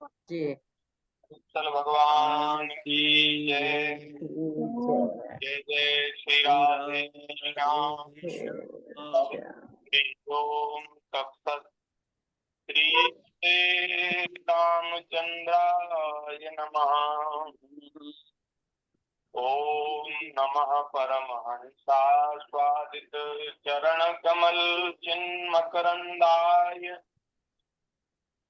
जी। चल भगवान की जय। जय जय श्री राधे राम। ओम तत्सत्। श्री रामचंद्राय नमः। ओम नमः परमहंसास्वादित चरण कमल चिन्मकरंदाय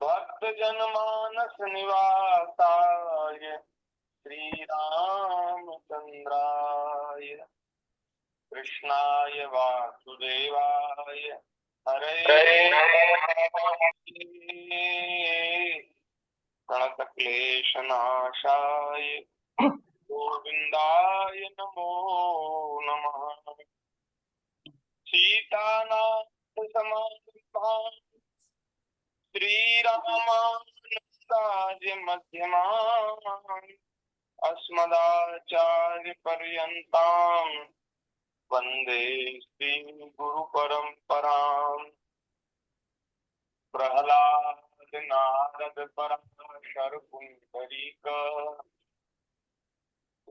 भक्त जनमानस निवासाय श्री रामचंद्राय कृष्णाय वासुदेवाय हरे प्रणतक्लेशनाशाय गोविंदाय नमो नमः। सीतानाथ समारंभां श्रीरामानुजाचार्य मध्यमाम् अस्मदाचार्यपर्यन्तां वन्दे श्रीगुरुपरम्पराम्। प्रह्लाद नारद पराशर पुण्डरीक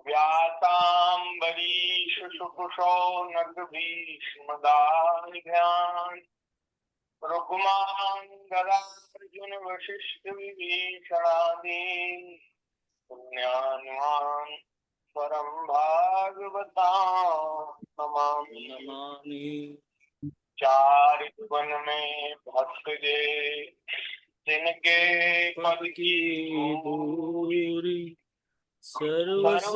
व्यासाम्बरीष शुकुशौनक भीष्मदार्घ्यान् रुक्माङ्गदार्जुन वसिष्ठ विभीषणादीन् पुण्यान्वान् परं भागवतां नमामि। चारित्वन में भक्त जे जिनके पद की दूरी सर्वस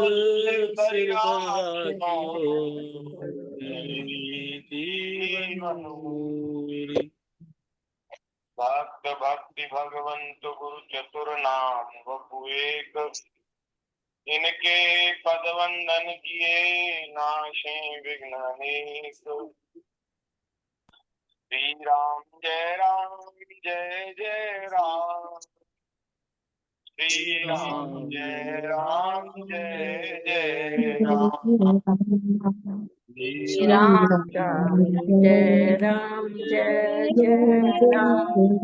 भक्त भक्ति भगवंत गुरु चतुर नाम वपु एक। इनके पद वंदन किए नाशे विघ्न अनेक। श्री राम जय जय राम। श्री राम जय जय राम। श्री राम जय राम जय जय राम।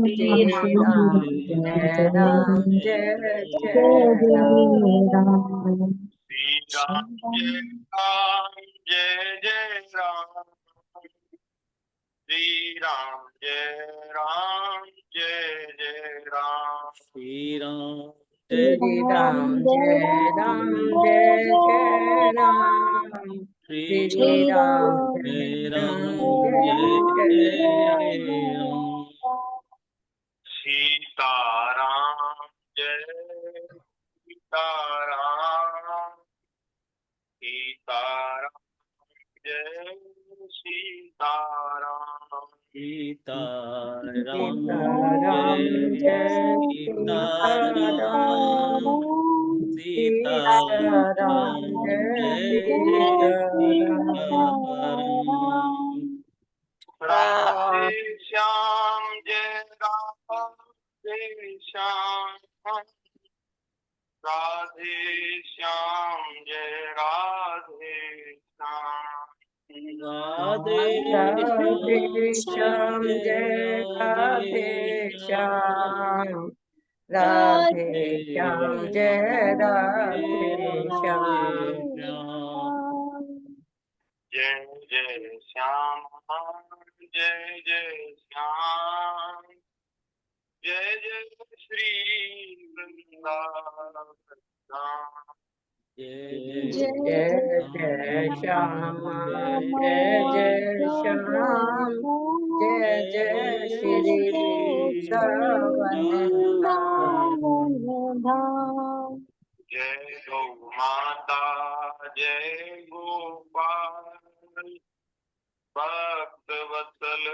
श्री राम जय राम जय जय राम। श्री राम जय राम। श्री राम जय राम। श्री राम श्री राम जय राम जय जय राम। श्री राम जय राम जय जय राम। सीताराम जय सीताराम। सीताराम जय सीताराम। सीताराम सीताराम जय सीताराम। सीताराम जय सीताराम। राधे श्याम जय राधे श्याम। राधे श्याम जय राधे श्याम। राधे श्याम जय राधे श्याम। राधे श्याम जय राधे श्याम। जय जय श्याम जय जय श्याम। जय जय श्री वृंदावन धाम। जय जय श्याम जय जय श्याम। जय जय श्री वृंदावन धाम। जय गौ माता जय गोपाल भक्त वत्सल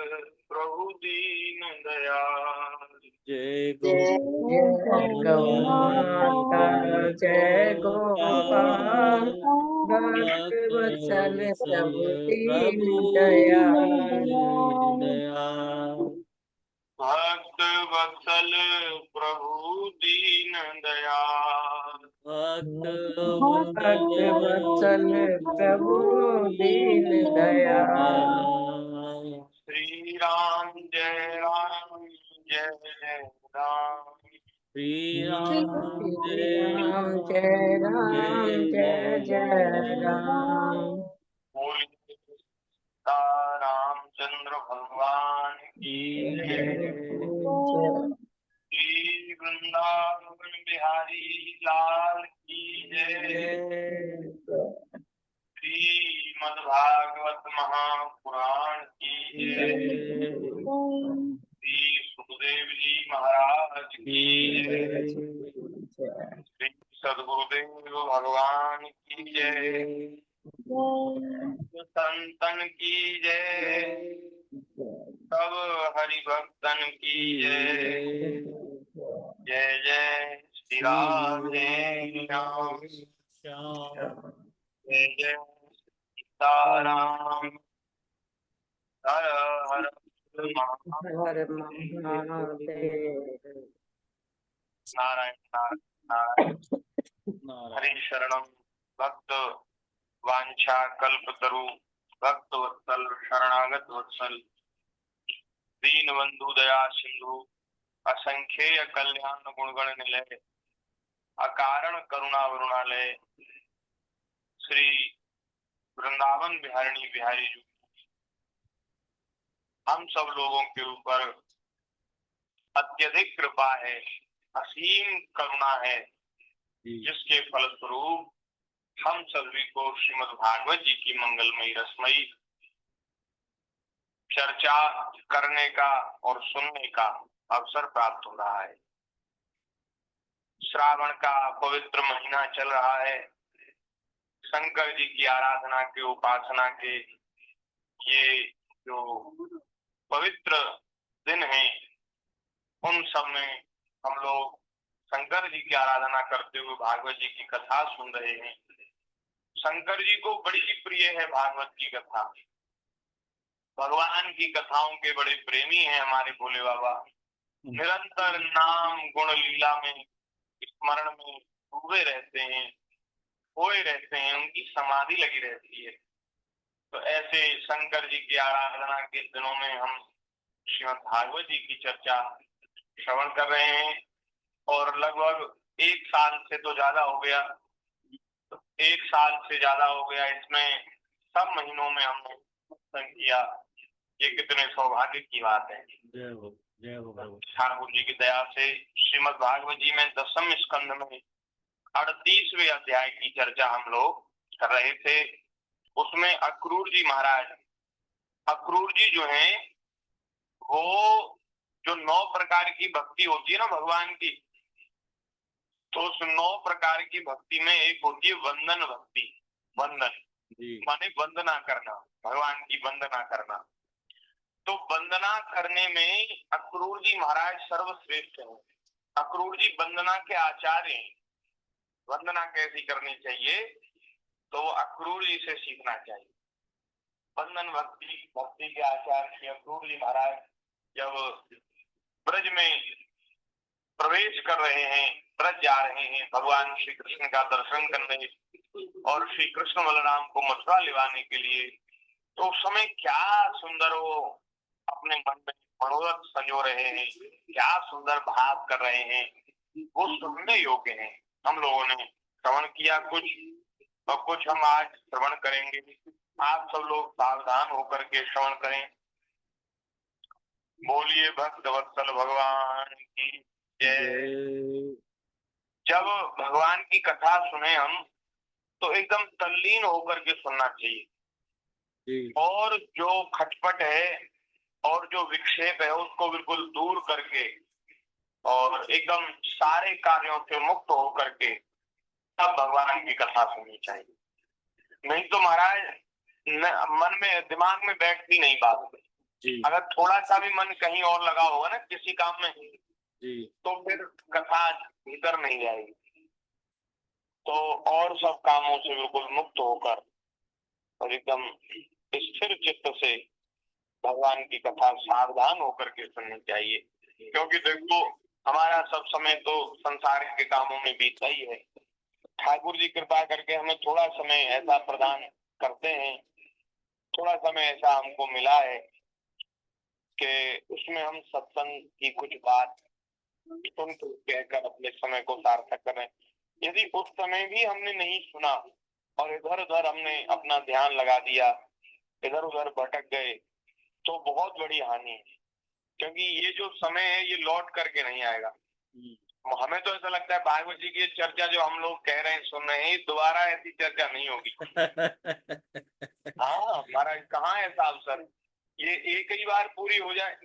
प्रभु दीन दयाल। जय जय गौ माता जय गोपाल भक्त वत्सल प्रभु दीन दयाल। भक्त वत्सल प्रभु दीन दयाल। भक्त वत्सल प्रभु दीन दयाल। श्री राम जय राम। श्री श्री राम राम जय राम जय जय राम। बोलिए सीता रामचंद्र भगवान की जय। जय श्री वृंदावन बिहारी लाल की जय। श्रीमद् भागवत महापुराण की जय। श्री सुखदेव जी महाराज की जय। श्री सद्गुरुदेव भगवान की जय। संतन की जय। सब हरि भक्तन की जय। जय जय श्री राधे राम। जय जय सीताराम। हर हर हर महादेव। नारायण नारायण नारायण। हरि शरणम भक्त वांछा कल्पतरु भक्त वत्सल शरणागत वत्सल दीन बंधु दया सिंधु असंख्येय कल्याण गुणगण निलय अकारण करुणा वरुणालय श्री वृंदावन बिहारिणी बिहारी जी हम सब लोगों के ऊपर अत्यधिक कृपा है, असीम करुणा है, जिसके फलस्वरूप हम सभी को श्रीमद् भागवत जी की मंगलमयी रसमयी चर्चा करने का और सुनने का अवसर प्राप्त हो रहा है। श्रावण का पवित्र महीना चल रहा है। शंकर जी की आराधना के उपासना के ये जो पवित्र दिन हैं, उन सब में हम लोग शंकर जी की आराधना करते हुए भागवत जी की कथा सुन रहे हैं। शंकर जी को बड़ी प्रिय है भागवत की कथा। भगवान की कथाओं के बड़े प्रेमी हैं हमारे भोले बाबा। निरंतर नाम गुण लीला में स्मरण में डूबे रहते हैं, खोए रहते हैं, उनकी समाधि लगी रहती है। तो ऐसे शंकर जी की आराधना के दिनों में हम श्रीमद् भागवत जी की चर्चा श्रवण कर रहे हैं और लगभग 1 साल से तो ज्यादा हो गया, 1 साल से ज्यादा हो गया। इसमें सब महीनों में हमने सत्संग किया। ये कितने सौभाग्य की बात है। ठाकुर जी की दया से श्रीमद् भागवत जी में 10वें स्कंद में 38वें अध्याय की चर्चा हम लोग कर रहे थे। उसमें अक्रूर जी महाराज, अक्रूर जी जो हैं वो जो 9 प्रकार की भक्ति होती है ना भगवान की, तो उस 9 प्रकार की भक्ति में एक होती है वंदन भक्ति। वंदन माने वंदना करना, भगवान की वंदना करना। तो वंदना करने में अक्रूर जी महाराज सर्वश्रेष्ठ हैं। अक्रूर जी वंदना के आचार्य हैं। वंदना कैसी करनी चाहिए तो अक्रूर जी से सीखना चाहिए। वंदन भक्ति के आचार्य श्री अक्रूर जी महाराज जब ब्रज में प्रवेश कर रहे हैं, ब्रज जा रहे हैं भगवान श्री कृष्ण का दर्शन करने और श्री कृष्ण बलराम को मथुरा लिवाने के लिए, तो उस समय क्या सुंदर वो अपने मन में मनोरथ संजो रहे हैं, क्या सुंदर भाव कर रहे हैं, वो सुनने योग्य हैं। हम लोगों ने श्रवण किया कुछ और कुछ हम आज श्रवण करेंगे। आप सब लोग सावधान होकर के श्रवण करें। बोलिए भक्त वत्सल भगवान की जय। जब भगवान की कथा सुने हम तो एकदम तल्लीन होकर के सुनना चाहिए और जो खटपट है और जो विक्षेप है उसको बिल्कुल दूर करके और एकदम सारे कार्यों से मुक्त होकर के तब भगवान की कथा सुननी चाहिए। नहीं तो महाराज मन में दिमाग में बैठती नहीं बात। अगर थोड़ा सा भी मन कहीं और लगा होगा ना किसी काम में तो फिर कथा भीतर नहीं जाएगी। तो और सब कामों से बिल्कुल मुक्त होकर और एकदम स्थिर चित्त से भगवान की कथा सावधान होकर के सुननी चाहिए। क्योंकि देखो हमारा सब समय तो संसार के कामों में बीतता ही है। ठाकुर जी कृपा करके हमें थोड़ा समय ऐसा प्रदान करते हैं, थोड़ा समय ऐसा हमको मिला है कि उसमें हम सत्संग की कुछ बात सुन तो कहकर अपने समय को सार्थक करें। यदि उस समय भी हमने नहीं सुना और इधर उधर हमने अपना ध्यान लगा दिया, इधर उधर भटक गए, तो बहुत बड़ी हानि है। क्योंकि ये जो समय है ये लौट करके नहीं आएगा। हमें तो ऐसा लगता है भागवत जी की चर्चा जो हम लोग कह रहे हैं, सुन रहे हैं, दोबारा ऐसी चर्चा नहीं होगी। हाँ महाराज, कहाँ ऐसा अवसर, ये एक ही बार पूरी हो जाए।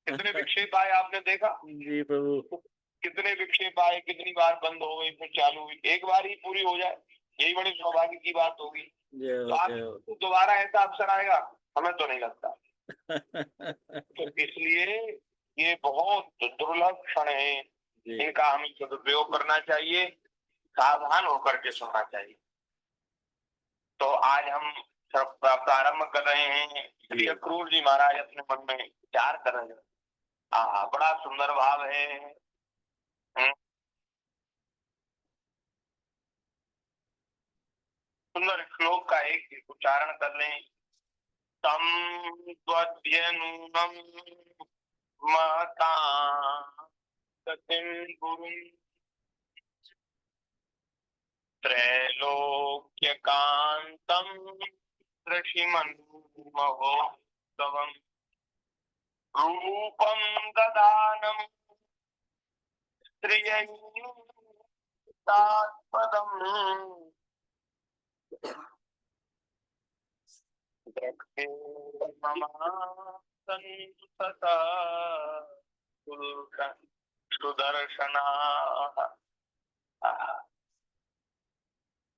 कितने विक्षेप आए आपने देखा जी प्रभु, कितने विक्षेप आए, कितनी बार बंद हो गई फिर चालू हुई, एक बार ही पूरी हो जाए, यही बड़े सौभाग्य की बात होगी। तो आपको दोबारा ऐसा अवसर आएगा, हमें तो नहीं लगता। तो इसलिए ये बहुत दुर्लभ क्षण है, इनका हमें सदुपयोग करना चाहिए, सावधान होकर के सुनना चाहिए। तो आज हम प्रारंभ कर रहे हैं। श्री अक्रूर जी महाराज अपने मन में विचार कर रहे हैं। बड़ा सुंदर भाव है। सुंदर श्लोक का एक उच्चारण कर लें। तम त्वद्यनूनम महता गतिम गुरुं त्रैलोक्यकांतम ऋषिमन्महोत्सवम् रूपम ददानम स्त्रियैतात्पदम् द्रक्ष्ये ममासंसता सुदर्शनाः।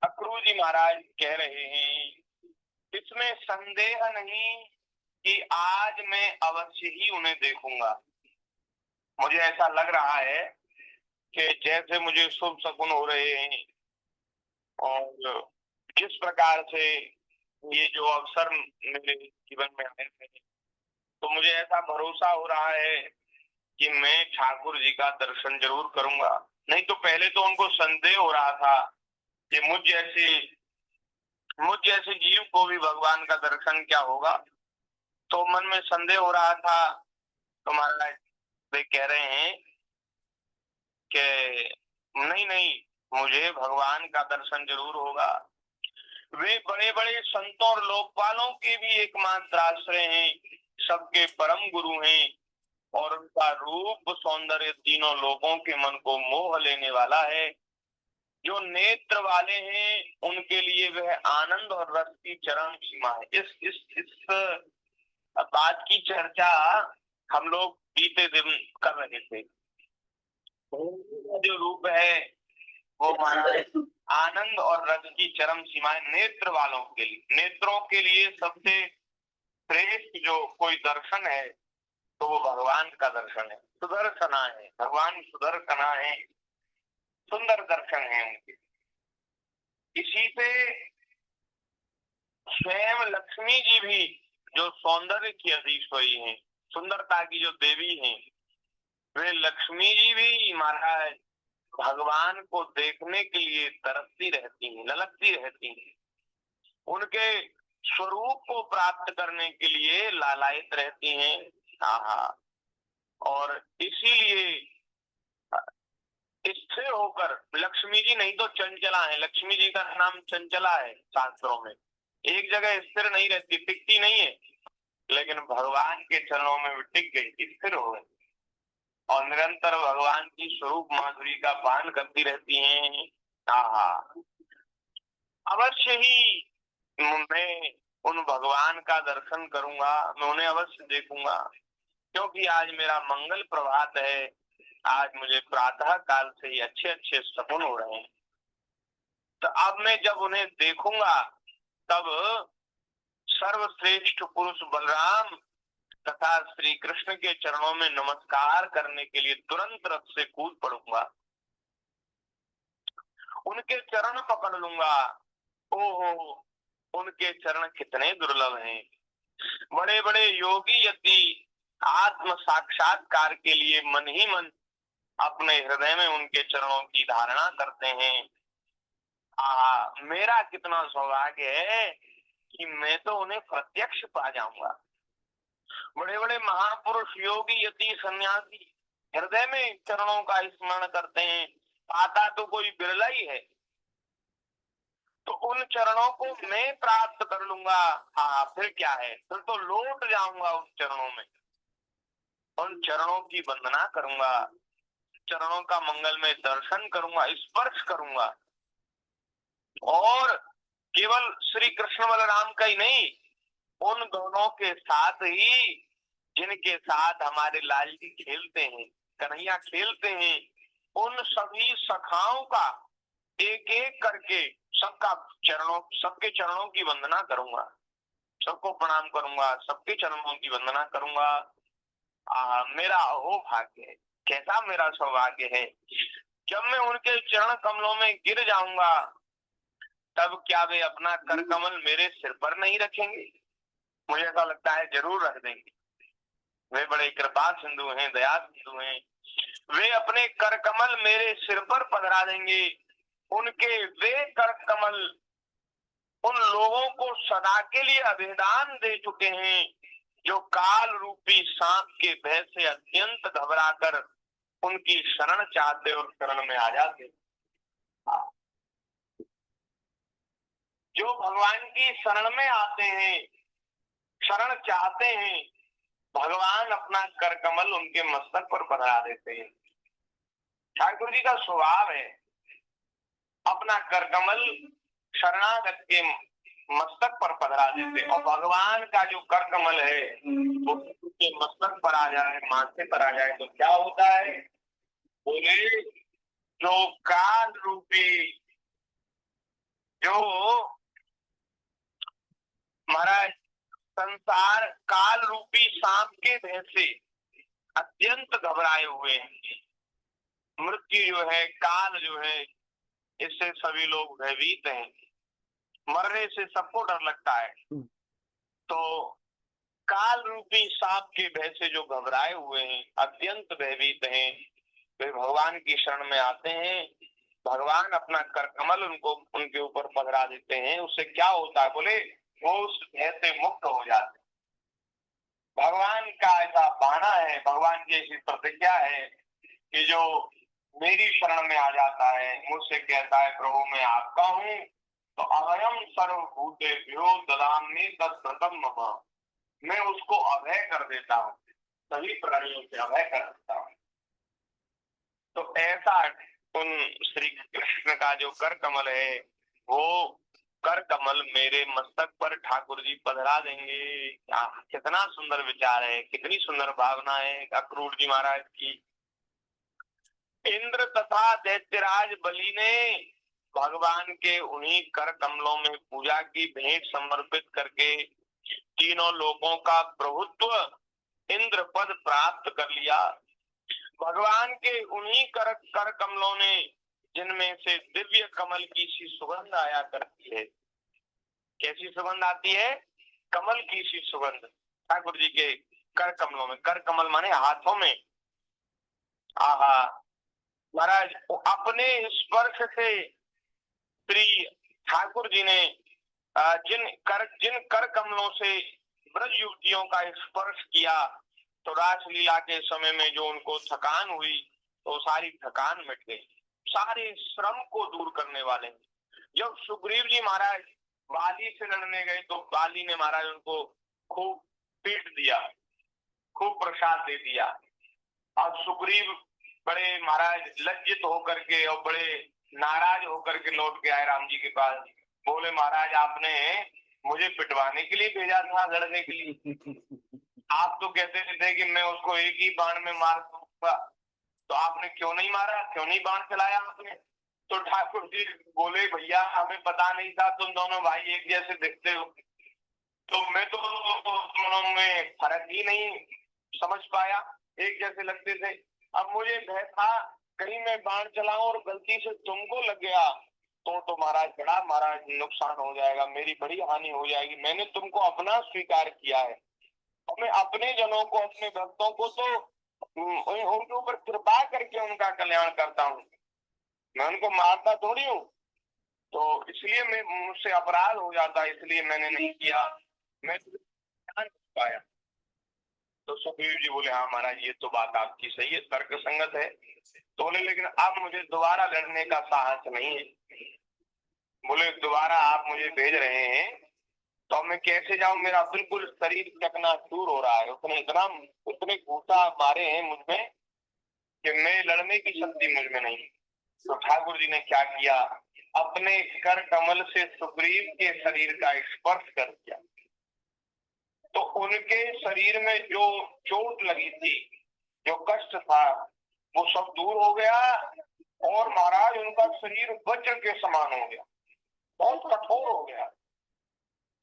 अक्रूर जी महाराज कह रहे हैं, इसमें संदेह नहीं कि आज मैं अवश्य ही उन्हें देखूंगा। मुझे ऐसा लग रहा है कि जैसे मुझे शुभ शकुन हो रहे हैं और जिस प्रकार से ये जो अवसर मेरे जीवन में आए हैं, तो मुझे ऐसा भरोसा हो रहा है कि मैं ठाकुर जी का दर्शन जरूर करूंगा। नहीं तो पहले तो उनको संदेह हो रहा था कि मुझ जैसे जीव को भी भगवान का दर्शन क्या होगा, तो मन में संदेह हो रहा था। तो महाराज वे कह रहे हैं कि नहीं नहीं, मुझे भगवान का दर्शन जरूर होगा। वे बड़े बड़े संतों और लोकपालों के भी एकमात्र आश्रय हैं, सबके परम गुरु हैं, और उनका रूप सौंदर्य तीनों लोगों के मन को मोह लेने वाला है। जो नेत्र वाले हैं उनके लिए वह आनंद और रस की चरम सीमा है। इस बात की चर्चा हम लोग बीते दिन कर रहे थे। जो रूप है वो महाराज आनंद और रस की चरम सीमाएं नेत्र वालों के लिए, नेत्रों के लिए सबसे श्रेष्ठ जो कोई दर्शन है तो वो भगवान का दर्शन है। सुदर्शना है, भगवान सुदर्शना है, सुंदर दर्शन है उनके। इसी से स्वयं लक्ष्मी जी भी जो सौंदर्य की अधीश्वरी हैं, सुंदरता की जो देवी हैं, वे लक्ष्मी जी भी महाराज भगवान को देखने के लिए तरसती रहती हैं, ललकती रहती हैं, उनके स्वरूप को प्राप्त करने के लिए लालायित रहती हैं। और इसीलिए स्थिर होकर, लक्ष्मी जी नहीं तो चंचला है, लक्ष्मी जी का नाम चंचला है शास्त्रों में, एक जगह स्थिर नहीं रहती, टिकती नहीं है, लेकिन भगवान के चरणों में भी टिक गई, स्थिर हो गई और निरंतर भगवान की स्वरूप माधुरी का पान करती रहती हैं। अवश्य ही मैं उन भगवान का दर्शन करूंगा, मैं उन्हें अवश्य देखूंगा, क्योंकि आज मेरा मंगल प्रभात है। आज मुझे प्रातः काल से ही अच्छे अच्छे सपन हो रहे हैं। तो अब मैं जब उन्हें देखूंगा तब सर्वश्रेष्ठ पुरुष बलराम तथा श्री कृष्ण के चरणों में नमस्कार करने के लिए तुरंत रथ से कूद पड़ूंगा, उनके चरण पकड़ लूंगा। ओहो, उनके चरण कितने दुर्लभ हैं। बड़े बड़े योगी यदि आत्म साक्षात्कार के लिए मन ही मन अपने हृदय में उनके चरणों की धारणा करते हैं। मेरा कितना सौभाग्य है कि मैं तो उन्हें प्रत्यक्ष पा जाऊंगा। बड़े बड़े महापुरुष योगी यति सन्यासी हृदय में चरणों का स्मरण करते हैं, आता तो कोई बिरला ही है, तो उन चरणों को मैं प्राप्त कर लूंगा। हाँ, फिर क्या है, फिर तो लौट जाऊंगा उन चरणों में, उन चरणों की वंदना करूंगा, चरणों का मंगल में दर्शन करूंगा, स्पर्श करूंगा। और केवल श्री कृष्ण बलराम का ही नहीं, उन दोनों के साथ ही जिनके साथ हमारे लाल जी खेलते हैं, कन्हैया खेलते हैं, उन सभी सखाओं का एक एक करके सबका चरणों, सबके चरणों की वंदना करूंगा, सबको प्रणाम करूंगा, सबके चरणों की वंदना करूंगा। मेरा अहो भाग्य है, कैसा मेरा सौभाग्य है, जब मैं उनके चरण कमलों में गिर जाऊंगा तब क्या वे अपना कर कमल मेरे सिर पर नहीं रखेंगे? मुझे ऐसा लगता है जरूर रख देंगे। वे बड़े कृपा सिंधु हैं, दया सिंधु हैं, वे अपने कर कमल मेरे सिर पर पधरा देंगे। उनके वे कर कमल उन लोगों को सदा के लिए अभिदान दे चुके हैं जो काल रूपी सांप के भय से अत्यंत घबराकर उनकी शरण चाहते और शरण में आ जाते। जो भगवान की शरण में आते हैं, शरण चाहते हैं, भगवान अपना कर कमल उनके मस्तक पर पधरा देते हैं। ठाकुर जी का स्वभाव है अपना कर कमल शरणागत के मस्तक पर पधरा देते, और भगवान का जो कर कमल है वो उनके मस्तक पर आ जाए, माथे पर आ जाए तो क्या होता है? बोले, जो काल रूपी, जो महाराज संसार काल रूपी सांप के भय से अत्यंत घबराए हुए हैं, मृत्यु जो है, काल जो है, इससे सभी लोग भयभीत हैं, मरने से सबको डर लगता है। तो काल रूपी सांप के भय से जो घबराए हुए हैं, अत्यंत भयभीत हैं, वे भगवान की शरण में आते हैं, भगवान अपना कर कमल उनको उनके ऊपर पधरा देते हैं। उससे क्या होता है? बोले, वो उस भय से मुक्त हो जाते। भगवान का ऐसा बहाना है, भगवान की ऐसी प्रतिज्ञा है कि जो मेरी शरण में आ जाता है, मुझसे कहता है प्रभु मैं आपका हूँ, तो अभयम सर्वभूतेभ्यो ददामि तत्प्रतम मम, मैं उसको अभय कर देता हूँ, सभी प्राणियों से अभय कर देता हूँ। तो ऐसा उन श्री कृष्ण का जो कर कमल है, वो कर कमल मेरे मस्तक पर ठाकुर जी पधरा देंगे। कितना सुंदर विचार है, कितनी सुंदर भावना है अक्रूर जी महाराज की। इंद्र तथा दैत्यराज बलि ने भगवान के उन्हीं कर कमलों में पूजा की भेंट समर्पित करके तीनों लोगों का प्रभुत्व इंद्र पद प्राप्त कर लिया। भगवान के उन्हीं कर कमलों ने, जिनमें से दिव्य कमल की सी सुगंध आया करती है। कैसी सुगंध आती है? कमल की सी सुगंध ठाकुर जी के कर कमलों में। कर कमल माने हाथों में। आहा महाराज, अपने स्पर्श से श्री ठाकुर जी ने जिन कर कमलों से ब्रज युवतियों का स्पर्श किया, तो रासलीला के समय में जो उनको थकान हुई, तो सारी थकान मिट गई, सारे श्रम को दूर करने वाले। जब सुग्रीव जी महाराज बाली से लड़ने गए, तो बाली ने महाराज उनको खूब पीट दिया, खूब प्रसाद दे दिया। अब सुग्रीव बड़े महाराज लज्जित होकर के और बड़े नाराज होकर के लौट के आए राम जी के पास। बोले, महाराज आपने मुझे पिटवाने के लिए भेजा था, लड़ने के लिए। आप तो कहते थे कि मैं उसको एक ही बाण में मार दूंगा, तो आपने क्यों नहीं मारा, क्यों नहीं बाण चलाया आपने? तो ठाकुर जी बोले, भैया हमें पता नहीं था तुम दोनों भाई एक जैसे दिखते हो, तो मैं तो दोनों में फर्क ही नहीं समझ पाया, एक जैसे लगते थे। अब मुझे भय था कहीं मैं बाण चलाऊं और गलती से तुमको लग गया तो महाराज बड़ा महाराज नुकसान हो जाएगा, मेरी बड़ी हानि हो जाएगी। मैंने तुमको अपना स्वीकार किया है, और मैं अपने जनों को, अपने भक्तों को तो उनके ऊपर कृपा करके उनका कल्याण करता हूँ, मैं उनको मारता थोड़ी हूँ। तो इसलिए मैं, मुझसे अपराध हो जाता, इसलिए मैंने नहीं किया, मैं जान पाया। तो सुग्रीव जी बोले, हाँ महाराज ये तो बात आपकी सही है, तर्क संगत है। तो बोले लेकिन अब मुझे दोबारा लड़ने का साहस नहीं है। बोले दोबारा आप मुझे भेज रहे हैं तो मैं कैसे जाऊं, मेरा बिल्कुल शरीर चकनाचूर हो रहा है, उतने घूसा मारे हैं मुझ में कि मैं लड़ने की शक्ति मुझ में नहीं। तो ठाकुर जी ने क्या किया, अपने कर कमल से सुग्रीव के शरीर का स्पर्श कर दिया। तो उनके शरीर में जो चोट लगी थी, जो कष्ट था, वो सब दूर हो गया और महाराज उनका शरीर वज्र के समान हो गया, बहुत कठोर हो गया।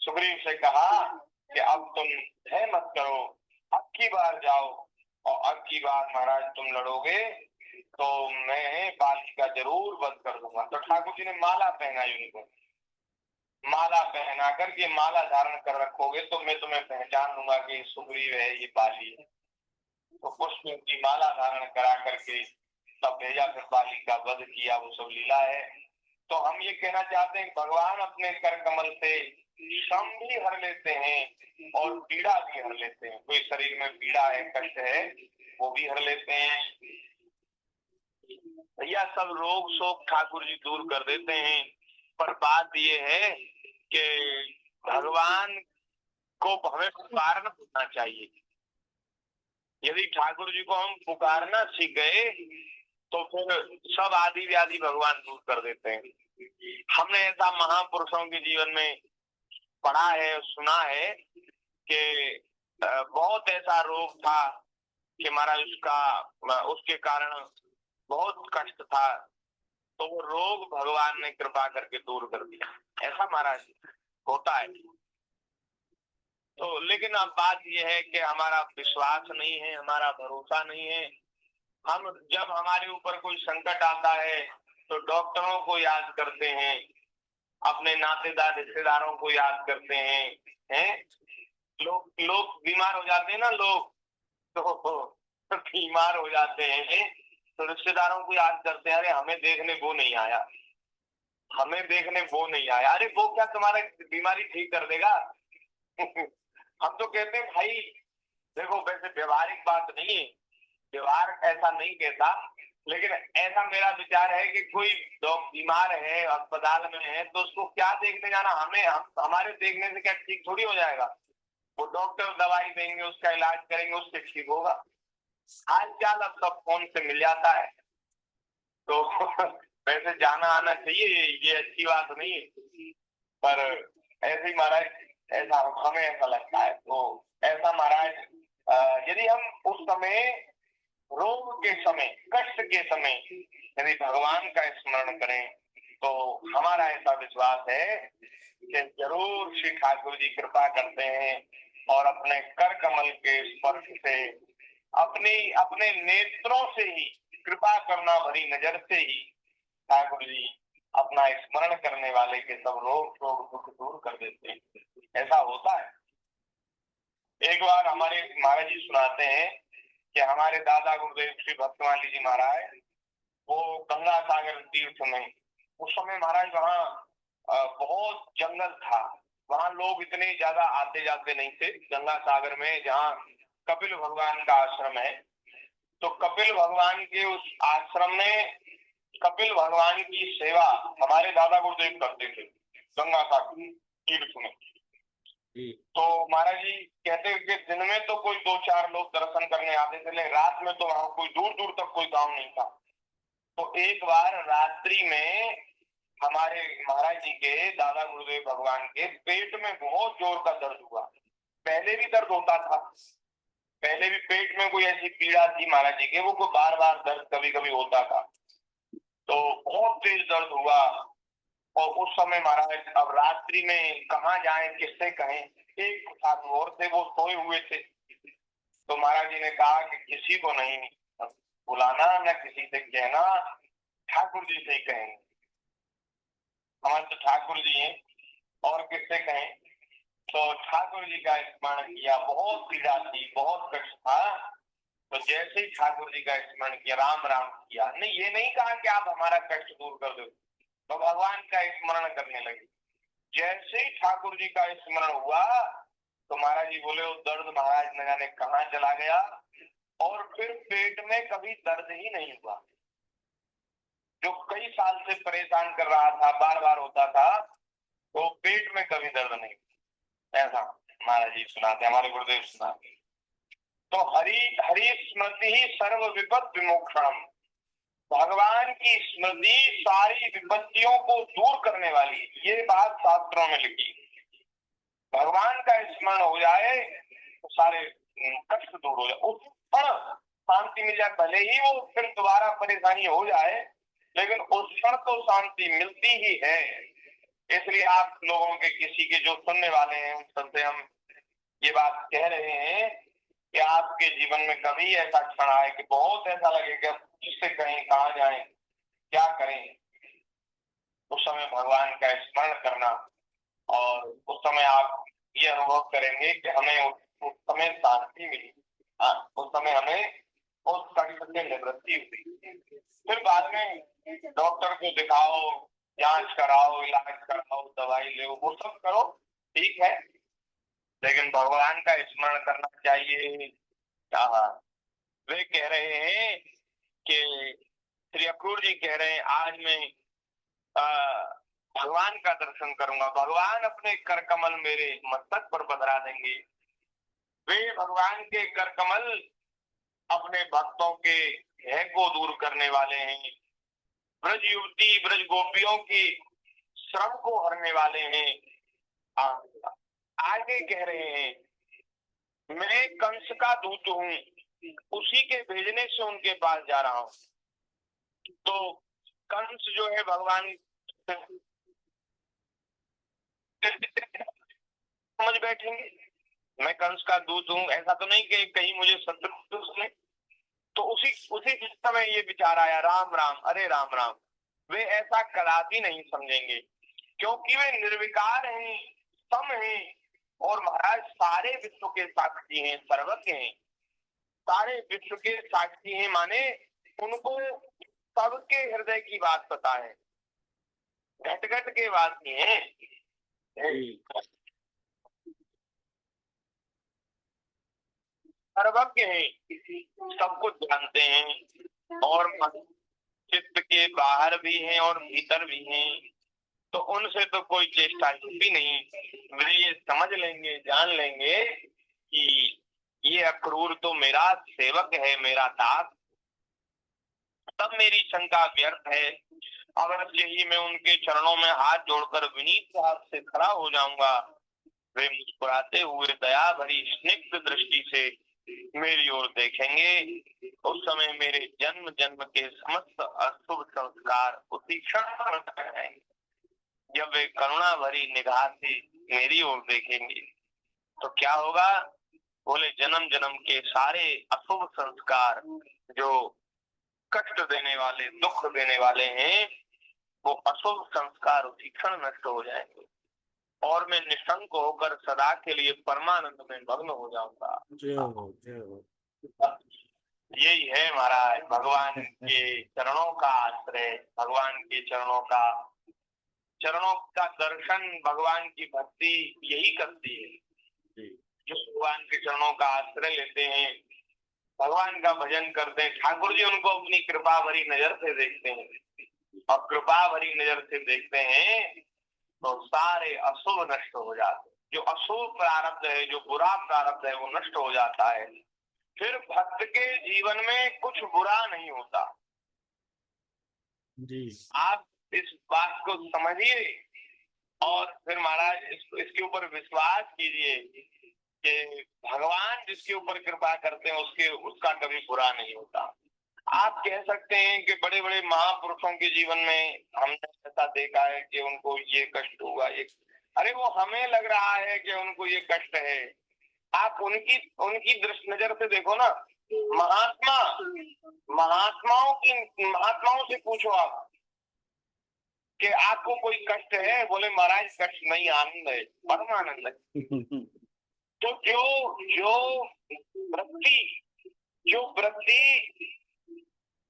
सुग्रीव से कहा कि अब तुम भय मत करो, अब की बार जाओ और अब की बार महाराज तुम लड़ोगे तो मैं बाली का जरूर वध कर दूंगा। तो ठाकुर जी ने माला पहनाई उनको, माला पहना करके माला धारण कर रखोगे तो मैं तुम्हें पहचान लूंगा कि सुग्रीव है, ये बाली है। तो पुष्प की माला धारण करा करके तब भेजा, फिर बाली का वध किया, वो सब लीला है। तो हम ये कहना चाहते हैं भगवान अपने कर कमल से श्रम भी हर लेते हैं और पीड़ा भी हर लेते हैं। कोई शरीर में पीड़ा है, कष्ट है, वो भी हर लेते हैं। यह सब रोग शोक ठाकुर जी दूर कर देते हैं। पर बात ये है कि भगवान को हमें पुकारना होना चाहिए। यदि ठाकुर जी को हम पुकारना सीख गए तो फिर सब आदि व्याधि भगवान दूर कर देते हैं। हमने ऐसा महापुरुषों के जीवन में पढ़ा है, सुना है कि बहुत ऐसा रोग था कि महाराज उसके कारण बहुत कष्ट था, तो वो रोग भगवान ने कृपा करके दूर कर दिया। ऐसा महाराज होता है। तो लेकिन अब बात यह है कि हमारा विश्वास नहीं है, हमारा भरोसा नहीं है। हम जब हमारे ऊपर कोई संकट आता है तो डॉक्टरों को याद करते हैं, अपने नातेदार रिश्तेदारों को याद करते हैं। लोग बीमार हो जाते हैं ना, लोग तो बीमार हो जाते हैं तो रिश्तेदारों को याद करते हैं, अरे हमें देखने वो नहीं आया, हमें देखने वो नहीं आया। अरे वो क्या तुम्हारा बीमारी ठीक कर देगा? हम तो कहते हैं भाई देखो, वैसे व्यवहारिक बात नहीं है, व्यवहार ऐसा नहीं कहता, लेकिन ऐसा मेरा विचार है कि कोई बीमार है, अस्पताल में है, तो उसको क्या देखने जाना, हमारे देखने से क्या ठीक थोड़ी हो जाएगा? वो डॉक्टर दवाई देंगे, उसका इलाज करेंगे, उससे ठीक होगा। हाल चाल अब सब फोन से मिल जाता है, तो वैसे जाना आना चाहिए, ये अच्छी बात नहीं है। पर ऐसे ही महाराज, ऐसा हमें ऐसा लगता है। तो ऐसा महाराज, यदि हम उस समय, रोग के समय, कष्ट के समय यदि भगवान का स्मरण करें तो हमारा ऐसा विश्वास है कि जरूर श्री ठाकुर जी कृपा करते हैं और अपने कर कमल के स्पर्श से, अपने नेत्रों से ही, कृपा करना भरी नजर से ही ठाकुर जी अपना स्मरण करने वाले के सब रोग शोक दुख दूर कर देते हैं। ऐसा होता है। एक बार हमारे महाराज जी सुनाते हैं कि हमारे दादा गुरुदेव श्री भक्तमाली जी महाराज, वो गंगा सागर तीर्थ में, उस समय महाराज वहाँ बहुत जंगल था, वहाँ लोग इतने ज्यादा आते जाते नहीं थे। गंगा सागर में जहाँ कपिल भगवान का आश्रम है, तो कपिल भगवान के उस आश्रम में कपिल भगवान की सेवा हमारे दादा गुरुदेव करते थे गंगा सागर तीर्थ में। तो महाराज जी कहते हैं कि दिन में तो कोई 2-4 लोग दर्शन करने आते थे, लेकिन रात में तो वहां कोई दूर दूर तक कोई गांव नहीं था। तो एक बार रात्रि में हमारे महाराज जी के, दादा गुरुदेव भगवान के पेट में बहुत जोर का दर्द हुआ। पहले भी दर्द होता था, पहले भी पेट में कोई ऐसी पीड़ा थी महाराज जी के, वो कोई बार बार दर्द कभी कभी होता था। तो बहुत तेज दर्द हुआ और उस समय महाराज, अब रात्रि में कहाँ जाएं, किससे कहें। एक साथ और थे, वो सोए हुए थे। तो महाराज जी ने कहा कि किसी को नहीं बुलाना, न किसी से कहना, ठाकुर जी से ही कहेंगे। हमारे तो ठाकुर जी हैं, और किससे कहें। तो ठाकुर जी का स्मरण किया, बहुत पीड़ा थी, बहुत कष्ट था। तो जैसे ही ठाकुर जी का स्मरण किया, राम राम किया, नहीं ये नहीं कहा कि आप हमारा कष्ट दूर कर दो, तो भगवान का स्मरण करने लगे। जैसे ही ठाकुर जी का स्मरण हुआ तो तो महाराज जी बोले वो दर्द महाराज न जाने कहाँ चला गया, और फिर पेट में कभी दर्द ही नहीं हुआ। जो कई साल से परेशान कर रहा था, बार बार होता था, तो पेट में कभी दर्द नहीं, ऐसा महाराज जी सुनाते, हमारे गुरुदेव सुनाते। तो हरि हरि स्मृति ही सर्व विपद विमोक्षणम, भगवान की स्मृति सारी विपत्तियों को दूर करने वाली, ये बात शास्त्रों में लिखी। भगवान का स्मरण हो जाए तो सारे कष्ट दूर हो जाए, उस क्षण शांति मिल जाए, भले ही वो फिर दोबारा परेशानी हो जाए, लेकिन उस क्षण तो शांति मिलती ही है। इसलिए आप लोगों के किसी के जो सुनने वाले हैं उन सबसे हम ये बात कह रहे हैं कि आपके जीवन में कभी ऐसा क्षण आए कि बहुत ऐसा लगे कि अब किससे कहें, कहाँ जाएं, क्या करें, उस समय भगवान का स्मरण करना, और उस समय आप ये अनुभव करेंगे कि हमें उस समय शांति मिली, उस समय हमें उस कष्ट से निवृत्ति हुई। फिर बाद में डॉक्टर को दिखाओ, जांच कराओ, इलाज कराओ, दवाई लो, वो सब करो, ठीक है, लेकिन भगवान का स्मरण करना चाहिए। वे कह रहे हैं कि श्री अक्रूर जी कह रहे हैं आज मैं भगवान का दर्शन करूंगा, भगवान अपने कर कमल मेरे मस्तक पर बधरा देंगे। वे भगवान के कर कमल अपने भक्तों के भय को दूर करने वाले हैं, ब्रज युवती ब्रज गोपियों की श्रम को हरने वाले हैं। आगे कह रहे हैं मैं कंस का दूत हूँ, उसी के भेजने से उनके पास जा रहा हूँ। तो कंस जो है भगवान समझ बैठेंगे मैं कंस का दूत हूँ, ऐसा तो नहीं कि कहीं मुझे शत्रु सुने। तो उसी उसी समय ये विचार आया, राम राम, अरे राम राम, वे ऐसा कदापि नहीं समझेंगे, क्योंकि वे निर्विकार हैं, सम हैं, और महाराज सारे विश्व के साक्षी हैं, सर्वज्ञ हैं, सारे विश्व के साक्षी हैं, माने उनको सबके हृदय की बात पता है, घट घट के बात नहीं है, सर्वज्ञ हैं, सब कुछ जानते हैं, और चित्त के बाहर भी हैं और भीतर भी हैं, तो उनसे तो कोई चेष्टा छुपी नहीं। वे ये समझ लेंगे, जान लेंगे कि ये अक्रूर तो मेरा सेवक है, मेरा दास, तब मेरी शंका व्यर्थ है। अगर यही मैं उनके चरणों में हाथ जोड़कर विनीत भाव से खड़ा हो जाऊंगा, वे मुस्कुराते हुए दया भरी स्निग्ध दृष्टि से मेरी ओर देखेंगे, उस समय मेरे जन्म जन्म के समस्त अशुभ संस्कार उसी क्षण हट जाएंगे। जब वे करुणा भरी निगाह से मेरी ओर देखेंगे तो क्या होगा, बोले जन्म जन्म के सारे अशुभ संस्कार जो कष्ट देने वाले, दुख देने वाले हैं, वो अशुभ संस्कार उसी क्षण नष्ट हो जाएंगे, और मैं निशंक होकर सदा के लिए परमानंद में मग्न हो जाऊंगा। यही है महाराज भगवान के चरणों का आश्रय, भगवान के चरणों का दर्शन, भगवान की भक्ति यही करती है। जो भगवान के चरणों का आश्रय लेते हैं, भगवान का भजन करते हैं, ठाकुर जी उनको अपनी कृपा भरी नजर से देखते हैं, और कृपा भरी नजर से देखते हैं तो सारे अशुभ नष्ट हो जाते हैं। जो अशुभ प्रारब्ध है, जो बुरा प्रारब्ध है, वो नष्ट हो जाता है। फिर भक्त के जीवन में कुछ बुरा नहीं होता जी। आप इस बात को समझिए, और फिर महाराज इसके ऊपर विश्वास कीजिए कि भगवान जिसके ऊपर कृपा करते हैं उसका कभी बुरा नहीं होता। आप कह सकते हैं कि बड़े बड़े महापुरुषों के जीवन में हमने ऐसा देखा है कि उनको ये कष्ट हुआ, अरे वो हमें लग रहा है कि उनको ये कष्ट है, आप उनकी दृष्टि नजर से देखो ना। महात्माओं से पूछो आप कि आपको कोई कष्ट है, बोले महाराज कष्ट नहीं, आनंद है, परम आनंद है। तो जो वृत्ति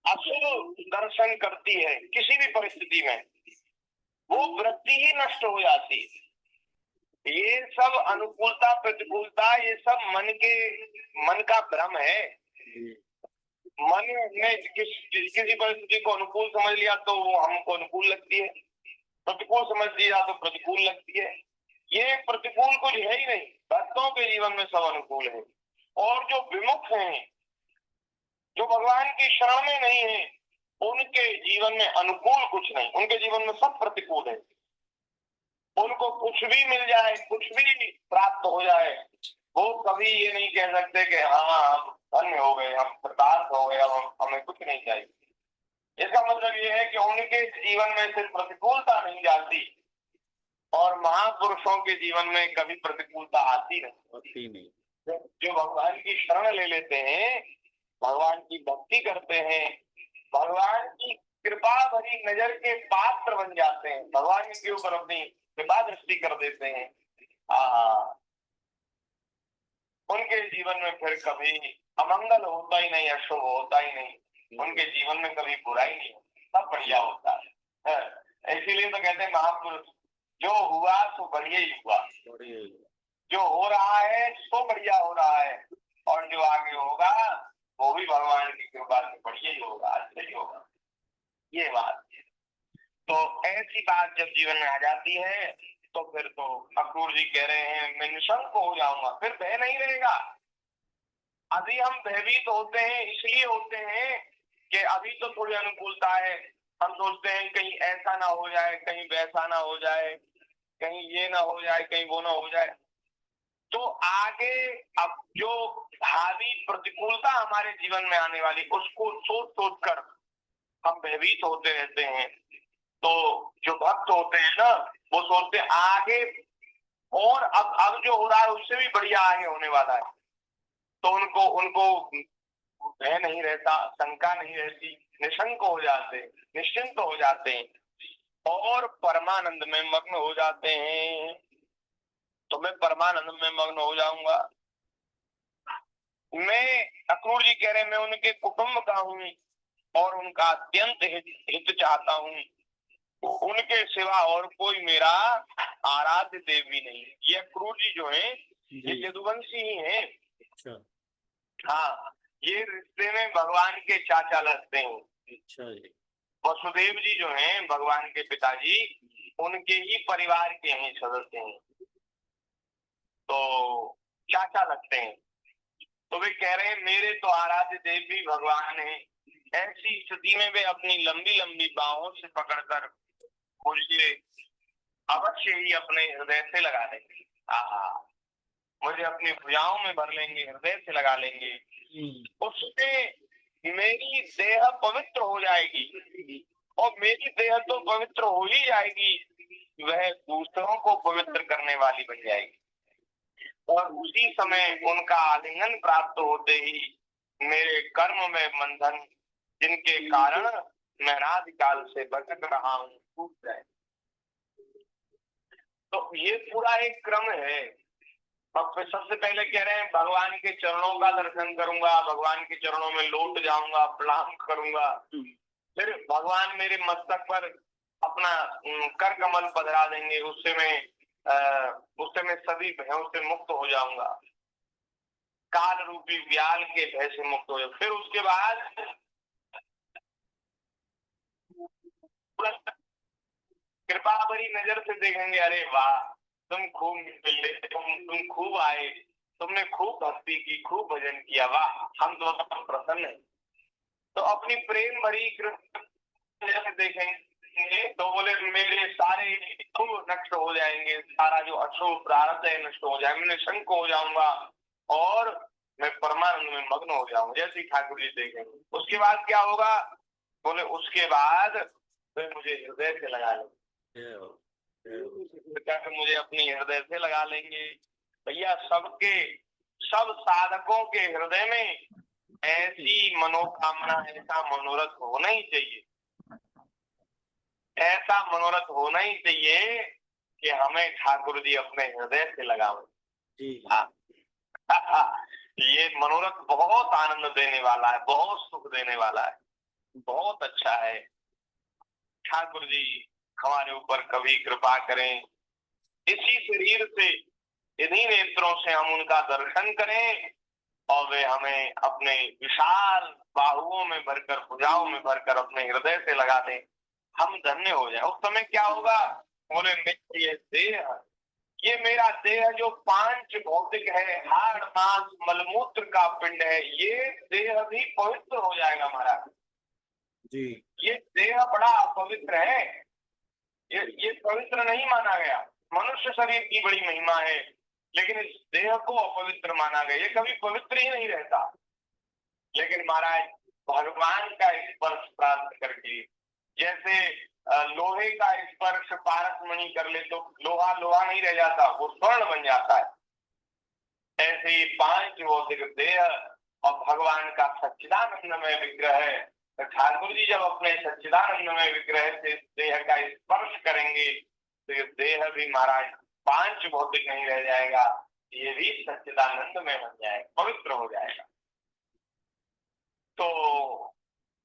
अशुभ दर्शन करती है किसी भी परिस्थिति में, वो वृत्ति ही नष्ट हो जाती है। ये सब अनुकूलता प्रतिकूलता ये सब मन का भ्रम है। मन ने किसी परिस्थिति को अनुकूल समझ लिया तो वो हमको अनुकूल लगती है, प्रतिकूल समझ लिया तो प्रतिकूल लगती है। ये प्रतिकूल कुछ है ही नहीं, भक्तों के जीवन में सब अनुकूल है। और जो विमुख हैं, जो भगवान की शरण में नहीं है, उनके जीवन में अनुकूल कुछ नहीं, उनके जीवन में सब प्रतिकूल है। उनको कुछ भी मिल जाए, कुछ भी प्राप्त हो जाए, वो कभी ये नहीं कह सकते कि हाँ हम धन्य हो गए, हम कृतार्थ हो गए, अब हमें कुछ नहीं चाहिए। इसका मतलब ये है कि उनके जीवन में सिर्फ प्रतिकूलता नहीं जाती, और महापुरुषों के जीवन में कभी प्रतिकूलता आती नहीं। जो भगवान की शरण ले लेते हैं, भगवान की भक्ति करते हैं, भगवान की कृपा भरी नजर के पात्र बन जाते हैं, भगवान के ऊपर अपनी कृपा दृष्टि कर देते हैं, उनके जीवन में फिर कभी अमंगल होता ही नहीं, अशुभ होता ही नहीं, उनके जीवन में कभी बुराई नहीं होता, सब बढ़िया होता है। इसीलिए तो कहते हैं महापुरुष, जो हुआ तो बढ़िया ही हुआ, जो हो रहा है तो बढ़िया हो रहा है, और जो आगे होगा वो भी भगवान की कृपा से बढ़िया ही होगा, अच्छा ही होगा। ये बात तो ऐसी बात जब जीवन में आ जाती है तो फिर तो अक्रूर जी कह रहे हैं मैं निशंक हो जाऊंगा, फिर भय नहीं रहेगा। अभी हम भयभीत होते हैं, इसलिए होते हैं कि अभी तो थोड़ी अनुकूलता है, हम सोचते हैं कहीं ऐसा ना हो जाए, कहीं वैसा ना हो जाए, कहीं ये ना हो जाए, कहीं वो ना हो जाए। तो आगे अब जो भावी प्रतिकूलता हमारे जीवन में आने वाली, उसको सोच सोच कर हम भयभीत होते रहते हैं। तो जो भक्त होते हैं ना, वो सोचते हैं आगे और अब जो हो रहा है उससे भी बढ़िया आगे होने वाला है, तो उनको उनको भय नहीं रहता, शंका नहीं रहती, निशंक हो जाते, निश्चिंत हो जाते हैं और परमानंद में मग्न हो जाते हैं। तो मैं परमानंद में मग्न हो जाऊंगा। मैं, अक्रूर जी कह रहे मैं उनके कुटुंब का हूँ और उनका अत्यंत हित चाहता हूँ, उनके सिवा और कोई मेरा आराध्य देव भी नहीं। ये अक्रूर जी जो है ये यदुवंशी ही है। अच्छा। हाँ, ये रिश्ते में भगवान के चाचा लगते हैं। अच्छा जी। वसुदेव जी जो हैं भगवान के पिताजी, उनके ही परिवार के ही सदस्य हैं, तो चाचा लगते हैं। तो वे कह रहे हैं मेरे तो आराध्य देव भी भगवान है। ऐसी स्थिति में वे अपनी लंबी लंबी बाहों से पकड़कर मुझे अवश्य ही अपने हृदय से लगा लेंगे। मुझे अपनी भुजाओं में भर लेंगे, हृदय से लगा लेंगे। उससे मेरी देह पवित्र हो जाएगी, और मेरी देह तो पवित्र हो ही जाएगी, वह दूसरों को पवित्र करने वाली बन जाएगी। और उसी समय उनका आलिंगन प्राप्त होते ही मेरे कर्म में बंधन, जिनके कारण मैं अनादिकाल से भटक रहा हूँ, टूट जाए। तो ये पूरा एक क्रम है। अब सबसे पहले कह रहे हैं भगवान के चरणों का दर्शन करूंगा, भगवान के चरणों में लौट जाऊंगा, प्रणाम करूंगा, फिर भगवान मेरे मस्तक पर अपना कर कमल पधरा देंगे, उससे मैं सभी भयों से मुक्त हो जाऊंगा, काल रूपी व्याल के भय से मुक्त हो जाऊंगा। फिर उसके बाद कृपा भरी नजर से देखेंगे, अरे वाह तुम खूब मिले, तुम खूब आए, तुमने खूब भक्ति की, खूब भजन किया, वाह हम तो प्रसन्न हैं। तो अपनी प्रेम भरी कृपा से देखेंगे तो बोले मेरे सारे खूब नष्ट हो जाएंगे, सारा जो अशुभ प्रारब्ध है नष्ट हो जाएगा, मैं निशंक हो जाऊंगा और मैं परमानंद में मग्न हो जाऊंगा, जैसे ठाकुर जी देखेंगे। उसके बाद क्या होगा? बोले उसके बाद वे मुझे हृदय से लगा लेंगे, मुझे अपनी हृदय से लगा लेंगे। भैया सब साधकों के हृदय में ऐसी मनोकामना, ऐसा मनोरथ होना ही चाहिए, ऐसा मनोरथ होना ही चाहिए कि हमें ठाकुर जी अपने हृदय से लगावे। ये मनोरथ बहुत आनंद देने वाला है, बहुत सुख देने वाला है, बहुत अच्छा है। ठाकुर जी हमारे ऊपर कभी कृपा करें, इसी शरीर से, इन्हीं नेत्रों से हम उनका दर्शन करें और वे हमें अपने विशाल बाहुओं में भरकर, भुजाओं में भरकर अपने हृदय से लगा दें, हम धन्य हो जाए। उस समय क्या होगा? बोले मित्र, ये देह, ये मेरा देह जो पांच भौतिक है, हाड़ मांस मलमूत्र का पिंड है, ये देह भी पवित्र हो जाएगा महाराज जी। ये देह बड़ा अपवित्र है, ये पवित्र नहीं माना गया। मनुष्य शरीर की बड़ी महिमा है, लेकिन इस देह को अपवित्र माना गया, ये कभी पवित्र ही नहीं रहता। लेकिन महाराज भगवान का स्पर्श प्राप्त करके, जैसे लोहे का स्पर्श पारसमणि कर ले तो लोहा लोहा नहीं रह जाता, वो स्वर्ण बन जाता है। ऐसे ही पांच भौतिक देह और भगवान का सच्चिदानंदमय विग्रह है। तो ठाकुर जी जब अपने सच्चिदानंदमय विग्रह से देह का स्पर्श करेंगे तो ये देह भी महाराज पांच भौतिक नहीं रह जाएगा, ये भी सच्चिदानंदमय बन जाएगा, पवित्र हो जाएगा। तो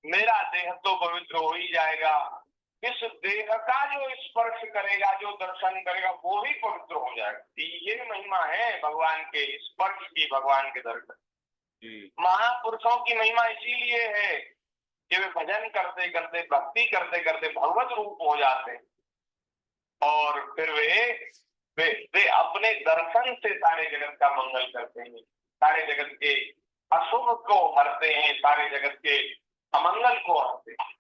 मेरा देह तो पवित्र हो ही जाएगा, इस देह का जो स्पर्श करेगा, जो दर्शन करेगा, वो भी पवित्र हो जाएगा। ये महिमा है भगवान के स्पर्श की, भगवान के दर्शन। महापुरुषों की महिमा इसीलिए है कि वे भजन करते करते, भक्ति करते करते भगवत रूप हो जाते हैं और फिर वे अपने दर्शन से सारे जगत का मंगल करते हैं, सारे जगत के अशुभ को हरते हैं, सारे जगत के अमंगल को हरते हैं।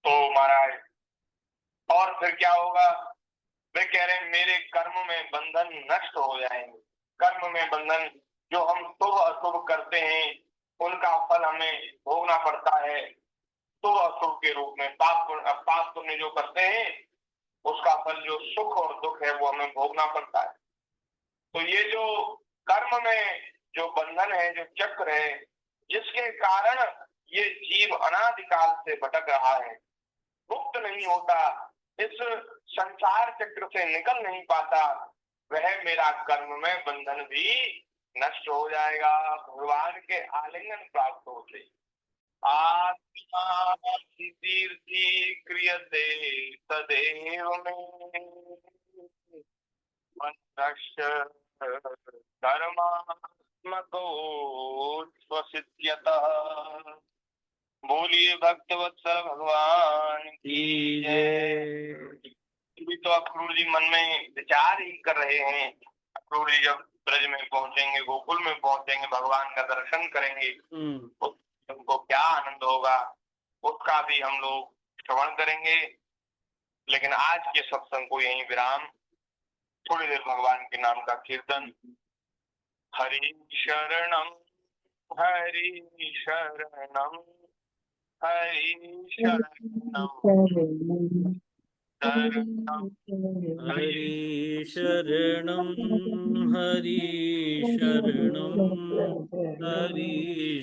तो महाराज और फिर क्या होगा? वे कह रहे हैं मेरे कर्म में बंधन नष्ट हो जाएंगे। कर्म में बंधन, जो हम शुभ अशुभ करते हैं उनका फल हमें भोगना पड़ता है। शुभ अशुभ के रूप में पाप पुण्य जो करते हैं उसका फल जो सुख और दुख है वो हमें भोगना पड़ता है। तो ये जो कर्म में जो बंधन है, जो चक्र है, जिसके कारण ये जीव अनादिकाल से भटक रहा है, मुक्त नहीं होता, इस संसार चक्र से निकल नहीं पाता, वह मेरा कर्म में बंधन भी नष्ट हो जाएगा भगवान के आलिंगन प्राप्त होते। आत्मा तीर्थी क्रियते तदेव में मनुष्य कर्मात्मको स्वसिद्ध्यतः। बोलिए भक्तवत्सल भगवान की जय। अभी तो अक्रूर जी मन में विचार ही कर रहे हैं। अक्रूर जी जब ब्रज में पहुंचेंगे, गोकुल में पहुंचेंगे, भगवान का दर्शन करेंगे, उनको क्या आनंद होगा, उसका भी हम लोग श्रवण करेंगे। लेकिन आज के सत्संग को यहीं विराम, थोड़ी देर भगवान के नाम का कीर्तन। हरि शरणम हरि शरणम हरि शरणम हरि शरणं हरि शरणं हरि